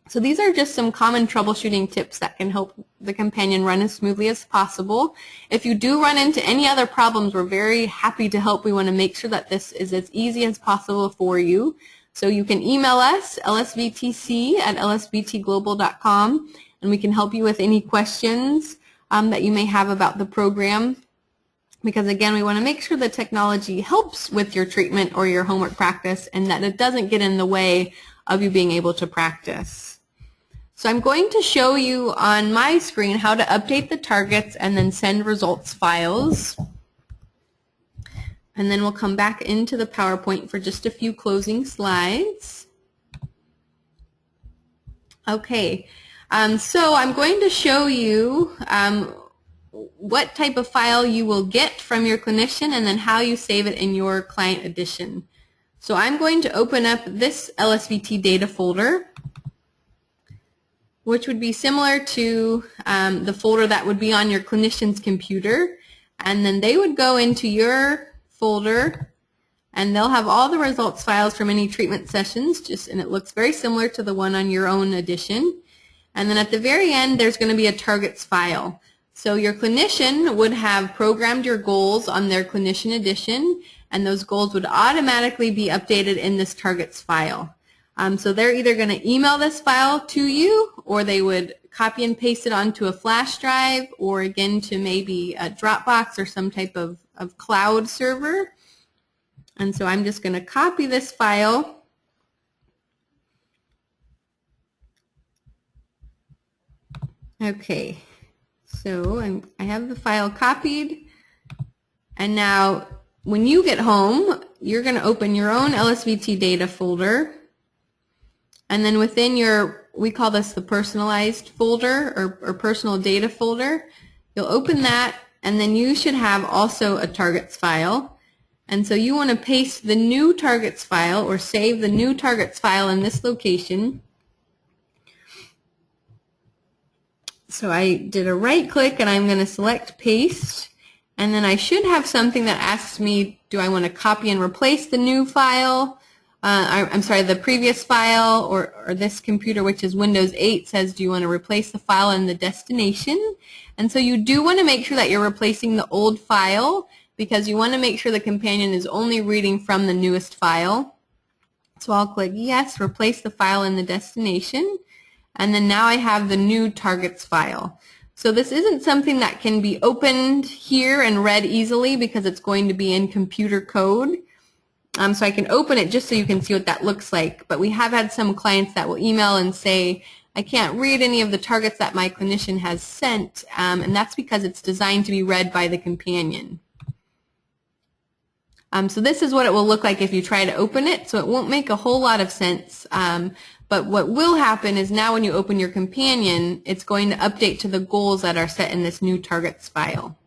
So these are just some common troubleshooting tips that can help the companion run as smoothly as possible. If you do run into any other problems, we're very happy to help. We want to make sure that this is as easy as possible for you. So you can email us, lsvtc@lsvtglobal.com, and we can help you with any questions that you may have about the program. Because again, we want to make sure the technology helps with your treatment or your homework practice and that it doesn't get in the way of you being able to practice. So I'm going to show you on my screen how to update the targets and then send results files. And then we'll come back into the PowerPoint for just a few closing slides. Okay, so I'm going to show you what type of file you will get from your clinician and then how you save it in your client edition. So I'm going to open up this LSVT data folder, which would be similar to the folder that would be on your clinician's computer, and then they would go into your folder and they'll have all the results files from any treatment sessions, and it looks very similar to the one on your own edition. And then at the very end there's going to be a targets file. So your clinician would have programmed your goals on their clinician edition, and those goals would automatically be updated in this targets file. So they're either going to email this file to you, or they would copy and paste it onto a flash drive, or again to maybe a Dropbox or some type of cloud server. And so I'm just going to copy this file. Okay, so I have the file copied, and now when you get home, you're going to open your own LSVT data folder. And then within we call this the personalized folder or personal data folder. You'll open that, and then you should have also a targets file. And so you want to paste the new targets file or save the new targets file in this location. So I did a right click and I'm going to select paste. And then I should have something that asks me, do I want to copy and replace the new file? I'm sorry, the previous file, or this computer, which is Windows 8, says, do you want to replace the file in the destination? And so you do want to make sure that you're replacing the old file, because you want to make sure the companion is only reading from the newest file. So I'll click yes, replace the file in the destination, and then now I have the new targets file. So this isn't something that can be opened here and read easily because it's going to be in computer code. So I can open it just so you can see what that looks like. But we have had some clients that will email and say, I can't read any of the targets that my clinician has sent, and that's because it's designed to be read by the companion. So this is what it will look like if you try to open it. So it won't make a whole lot of sense. But what will happen is now when you open your companion, it's going to update to the goals that are set in this new targets file.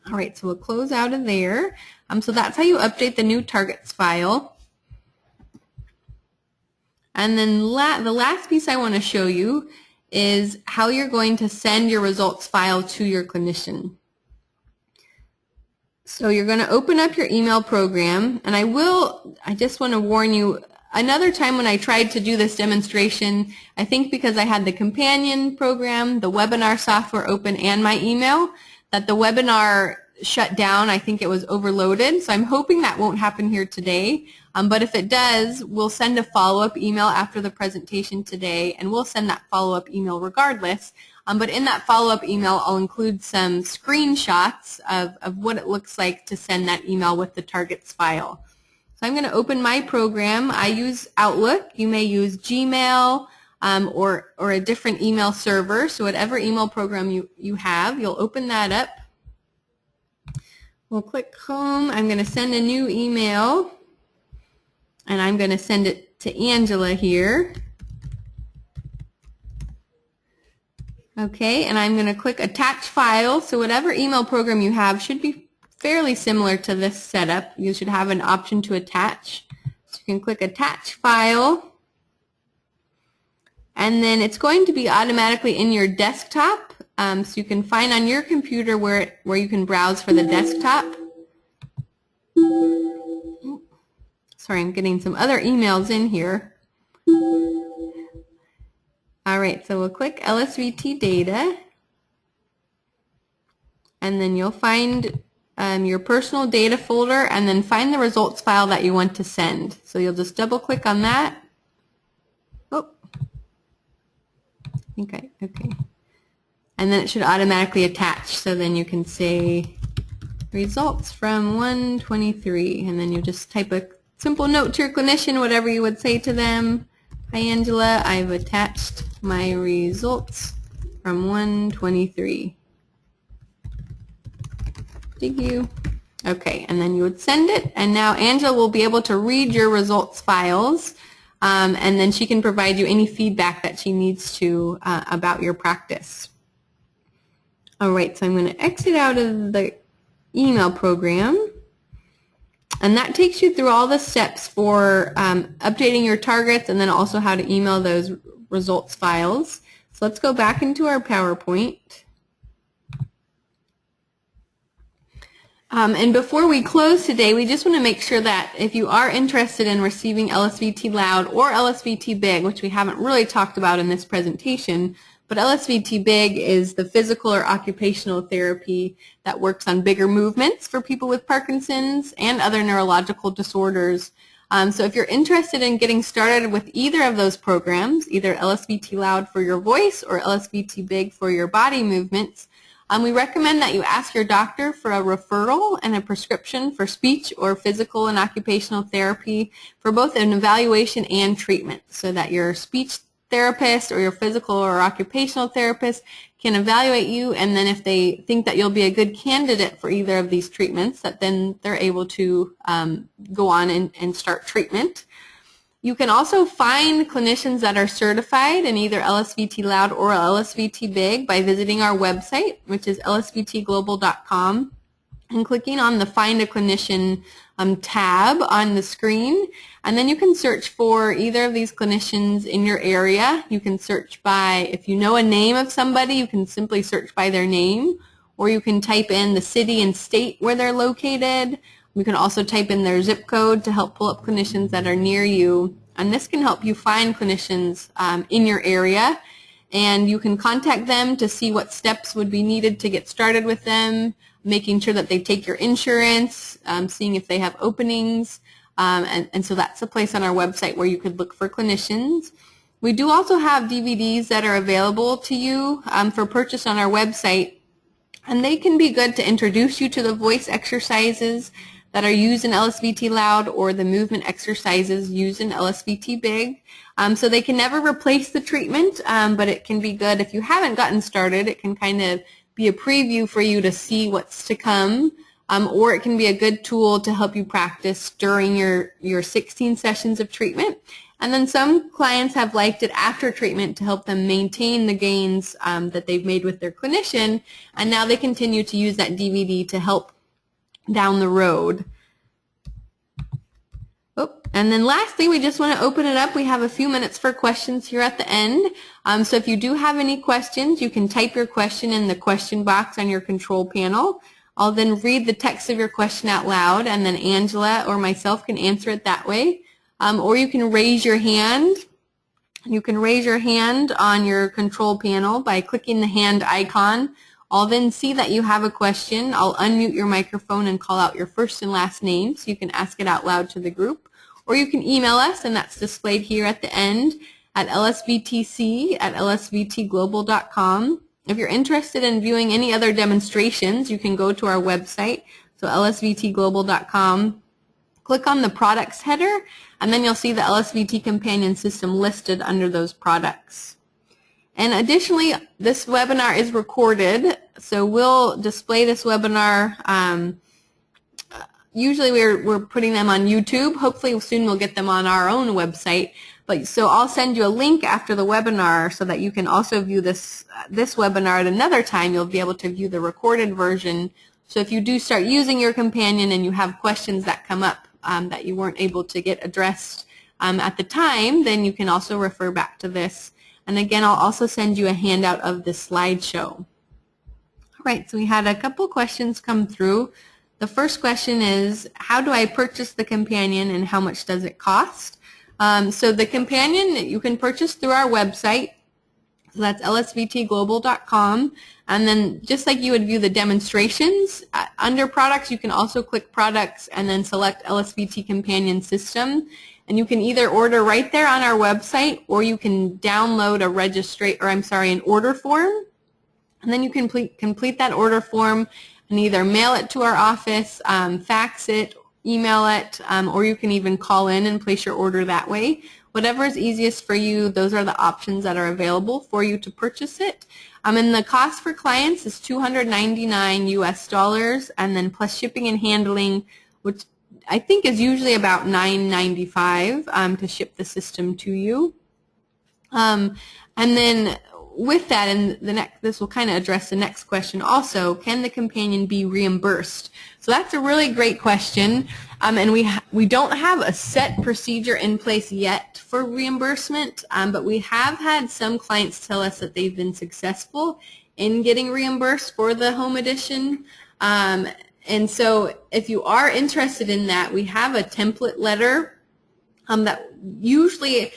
All right, so we'll close out of there. So that's how you update the new targets file. And then the last piece I want to show you is how you're going to send your results file to your clinician. So you're going to open up your email program, and I just want to warn you, another time when I tried to do this demonstration, I think because I had the companion program, the webinar software open, and my email, that the webinar shut down. I think it was overloaded, so I'm hoping that won't happen here today. But if it does, we'll send a follow-up email after the presentation today, and we'll send that follow-up email regardless. But in that follow-up email, I'll include some screenshots of what it looks like to send that email with the targets file. So I'm going to open my program. I use Outlook. You may use Gmail or a different email server. So whatever email program you have, you'll open that up. We'll click home. I'm going to send a new email, and I'm going to send it to Angela here. Okay, and I'm going to click attach file. So whatever email program you have should be fairly similar to this setup. You should have an option to attach. So you can click attach file, and then it's going to be automatically in your desktop. So you can find on your computer where you can browse for the desktop. Sorry, I'm getting some other emails in here. All right, so we'll click LSVT data, and then you'll find your personal data folder, and then find the results file that you want to send. So you'll just double click on that. Oh, okay. And then it should automatically attach. So then you can say results from 123, and then you just type a simple note to your clinician, whatever you would say to them. Hi Angela, I've attached my results from 123. Thank you. Okay, and then you would send it, and now Angela will be able to read your results files, and then she can provide you any feedback that she needs to about your practice. All right, so I'm going to exit out of the email program, and that takes you through all the steps for updating your targets, and then also how to email those results files. So let's go back into our PowerPoint. And before we close today, we just want to make sure that if you are interested in receiving LSVT LOUD or LSVT Big, which we haven't really talked about in this presentation, but LSVT Big is the physical or occupational therapy that works on bigger movements for people with Parkinson's and other neurological disorders. So if you're interested in getting started with either of those programs, either LSVT LOUD for your voice or LSVT Big for your body movements, we recommend that you ask your doctor for a referral and a prescription for speech or physical and occupational therapy for both an evaluation and treatment, so that your speech therapist or your physical or occupational therapist can evaluate you, and then if they think that you'll be a good candidate for either of these treatments, that then they're able to go on and start treatment. You can also find clinicians that are certified in either LSVT LOUD or LSVT Big by visiting our website, which is lsvtglobal.com, and clicking on the Find a Clinician tab on the screen. And then you can search for either of these clinicians in your area. You can search by, if you know a name of somebody, you can simply search by their name, or you can type in the city and state where they're located. You can also type in their zip code to help pull up clinicians that are near you, and this can help you find clinicians in your area, and you can contact them to see what steps would be needed to get started with them, making sure that they take your insurance, seeing if they have openings, and so that's a place on our website where you could look for clinicians. We do also have DVDs that are available to you for purchase on our website, and they can be good to introduce you to the voice exercises that are used in LSVT LOUD or the movement exercises used in LSVT Big. So they can never replace the treatment, but it can be good if you haven't gotten started. It can kind of be a preview for you to see what's to come, or it can be a good tool to help you practice during your 16 sessions of treatment. And then some clients have liked it after treatment to help them maintain the gains that they've made with their clinician, and now they continue to use that DVD to help down the road. Oh, And then lastly, we just want to open it up. We have a few minutes for questions here at the end. So if you do have any questions, you can type your question in the question box on your control panel. I'll then read the text of your question out loud, and then Angela or myself can answer it that way. Or you can raise your hand. You can raise your hand on your control panel by clicking the hand icon. I'll then see that you have a question. I'll unmute your microphone and call out your first and last name so you can ask it out loud to the group. Or you can email us, and that's displayed here at the end at lsvtc@lsvtglobal.com. If you're interested in viewing any other demonstrations, you can go to our website, so lsvtglobal.com. Click on the products header, and then you'll see the LSVT Companion system listed under those products. And additionally, this webinar is recorded, so we'll display this webinar. Usually we're putting them on YouTube. Hopefully soon we'll get them on our own website. So I'll send you a link after the webinar so that you can also view this webinar at another time. You'll be able to view the recorded version. So if you do start using your companion and you have questions that come up that you weren't able to get addressed at the time, then you can also refer back to this. And again, I'll also send you a handout of the slideshow. All right, so we had a couple questions come through. The first question is, how do I purchase the companion and how much does it cost? So the companion you can purchase through our website. So that's lsvtglobal.com. And then just like you would view the demonstrations, under products you can also click products and then select LSVT Companion System. And you can either order right there on our website, or you can download an order form. And then you can complete that order form and either mail it to our office, fax it, email it, or you can even call in and place your order that way. Whatever is easiest for you, those are the options that are available for you to purchase it. And the cost for clients is $299 US, and then plus shipping and handling, which I think is usually about $9.95 to ship the system to you. And then with that, and this will kind of address the next question also, can the companion be reimbursed? So that's a really great question, and we don't have a set procedure in place yet for reimbursement, but we have had some clients tell us that they've been successful in getting reimbursed for the home edition. And so if you are interested in that, we have a template letter that usually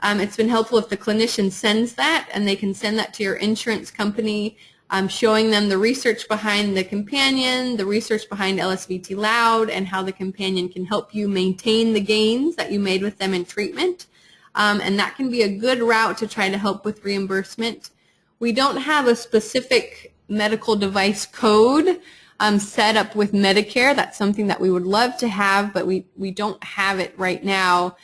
it's been helpful if the clinician sends that, and they can send that to your insurance company, showing them the research behind the companion, the research behind LSVT LOUD, and how the companion can help you maintain the gains that you made with them in treatment. And that can be a good route to try to help with reimbursement. We don't have a specific medical device code set up with Medicare. That's something that we would love to have, but we don't have it right now.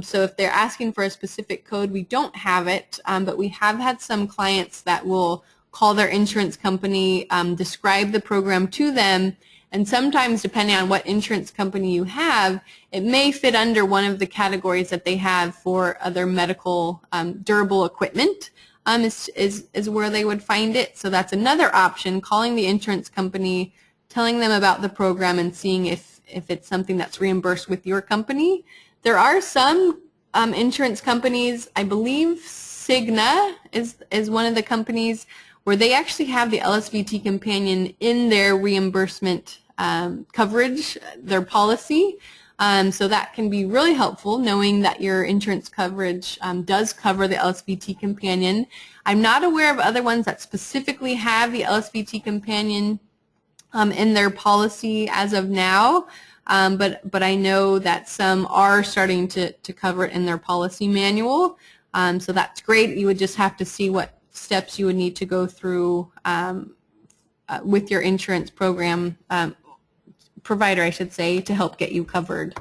So if they're asking for a specific code, we don't have it, but we have had some clients that will call their insurance company, describe the program to them, and sometimes depending on what insurance company you have, it may fit under one of the categories that they have for other medical durable equipment. Is where they would find it. So that's another option, calling the insurance company, telling them about the program, and seeing if it's something that's reimbursed with your company. There are some insurance companies, I believe Cigna is one of the companies where they actually have the LSVT Companion in their reimbursement coverage, their policy. So that can be really helpful, knowing that your insurance coverage does cover the LSVT Companion. I'm not aware of other ones that specifically have the LSVT Companion in their policy as of now, but I know that some are starting to cover it in their policy manual. So that's great. You would just have to see what steps you would need to go through with your insurance program provider, I should say, to help get you covered.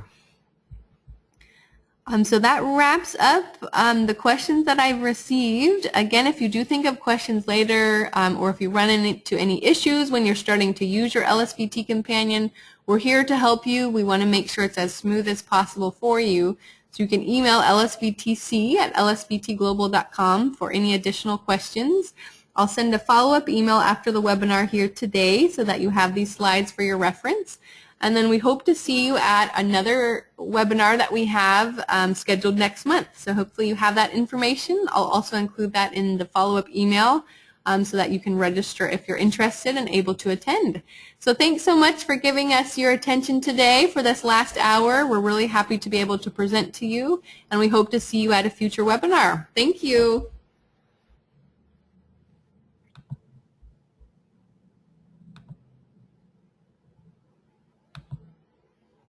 So that wraps up the questions that I've received. Again, if you do think of questions later, or if you run into any issues when you're starting to use your LSVT Companion, we're here to help you. We want to make sure it's as smooth as possible for you. So you can email lsvtc@lsvtglobal.com for any additional questions. I'll send a follow-up email after the webinar here today so that you have these slides for your reference. And then we hope to see you at another webinar that we have scheduled next month. So hopefully you have that information. I'll also include that in the follow-up email so that you can register if you're interested and able to attend. So thanks so much for giving us your attention today for this last hour. We're really happy to be able to present to you, and we hope to see you at a future webinar. Thank you.